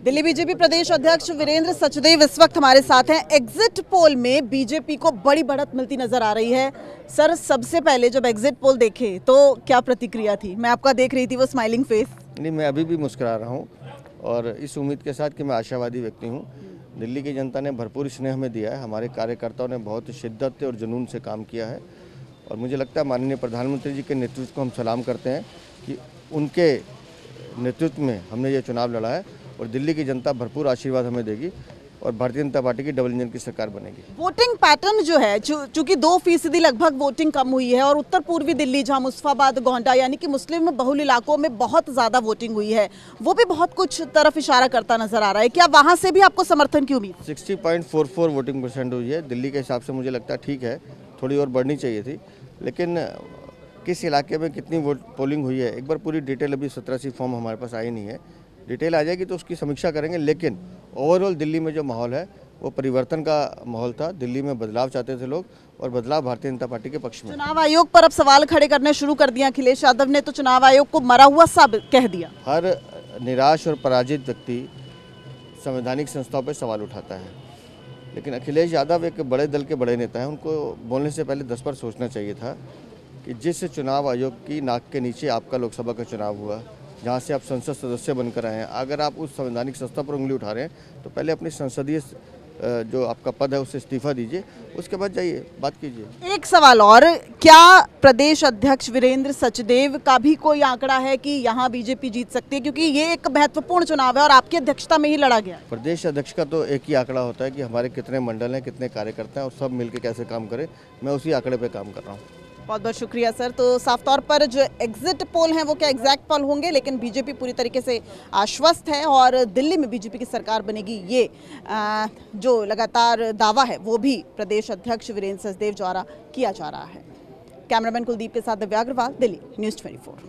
Delhi BJP प्रदेश अध्यक्ष वीरेंद्र सचदेव इस वक्त हमारे साथ हैं। एग्जिट पोल में बीजेपी को बड़ी बढ़त मिलती नजर आ रही है। सर, सबसे पहले जब एग्जिट पोल देखे तो क्या प्रतिक्रिया थी? मैं आपका देख रही थी वो स्माइलिंग फेस। नहीं, मैं अभी भी मुस्कुरा रहा हूँ और इस उम्मीद के साथ कि मैं आशावादी व्यक्ति हूँ। दिल्ली की जनता ने भरपूर स्नेह हमें दिया है। हमारे कार्यकर्ताओं ने बहुत शिद्दत और जुनून से काम किया है और मुझे लगता है माननीय प्रधानमंत्री जी के नेतृत्व को हम सलाम करते हैं कि उनके नेतृत्व में हमने ये चुनाव लड़ा है और दिल्ली की जनता भरपूर आशीर्वाद हमें देगी और भारतीय जनता पार्टी की डबल इंजन की सरकार बनेगी। वोटिंग पैटर्न जो है, चूंकि 2% लगभग वोटिंग कम हुई है और उत्तर पूर्वी दिल्ली जहां मुजफ्फराबाद, गोंडा यानी कि मुस्लिम बहुल इलाकों में बहुत ज्यादा वोटिंग हुई है, वो भी बहुत कुछ तरफ इशारा करता नजर आ रहा है। क्या वहां से भी आपको समर्थन की उम्मीद? 60.44 वोटिंग परसेंट हुई है। दिल्ली के हिसाब से मुझे लगता है ठीक है, थोड़ी और बढ़नी चाहिए थी, लेकिन किस इलाके में कितनी वोट पोलिंग हुई है एक बार पूरी डिटेल अभी 17सी फॉर्म हमारे पास आई नहीं है। डिटेल आ जाएगी तो उसकी समीक्षा करेंगे, लेकिन ओवरऑल दिल्ली में जो माहौल है वो परिवर्तन का माहौल था। दिल्ली में बदलाव चाहते थे लोग और बदलाव भारतीय जनता पार्टी के पक्ष में। चुनाव आयोग पर अब सवाल खड़े करने शुरू कर दिया अखिलेश यादव ने, तो चुनाव आयोग को मरा हुआ साबित कह दिया। हर निराश और पराजित व्यक्ति संवैधानिक संस्थाओं पर सवाल उठाता है, लेकिन अखिलेश यादव एक बड़े दल के बड़े नेता हैं। उनको बोलने से पहले 10 बार सोचना चाहिए था कि जिस चुनाव आयोग की नाक के नीचे आपका लोकसभा का चुनाव हुआ, जहाँ से आप संसद सदस्य बनकर आए हैं, अगर आप उस संवैधानिक संस्था पर उंगली उठा रहे हैं तो पहले अपनी संसदीय जो आपका पद है उससे इस्तीफा दीजिए, उसके बाद जाइए बात कीजिए। एक सवाल और, क्या प्रदेश अध्यक्ष वीरेंद्र सचदेव का भी कोई आंकड़ा है कि यहाँ बीजेपी जीत सकती है? क्योंकि ये एक महत्वपूर्ण चुनाव है और आपकी अध्यक्षता में ही लड़ा गया। प्रदेश अध्यक्ष का तो एक ही आंकड़ा होता है कि हमारे कितने मंडल हैं, कितने कार्यकर्ता हैं और सब मिलकर कैसे काम करें। मैं उसी आंकड़े पर काम कर रहा हूँ। बहुत बहुत शुक्रिया सर। तो साफ तौर पर जो एग्जिट पोल हैं वो क्या एग्जैक्ट पोल होंगे, लेकिन बीजेपी पूरी तरीके से आश्वस्त है और दिल्ली में बीजेपी की सरकार बनेगी, ये जो लगातार दावा है वो भी प्रदेश अध्यक्ष वीरेंद्र सचदेव द्वारा किया जा रहा है। कैमरामैन कुलदीप के साथ दिव्या अग्रवाल, दिल्ली न्यूज़ 24।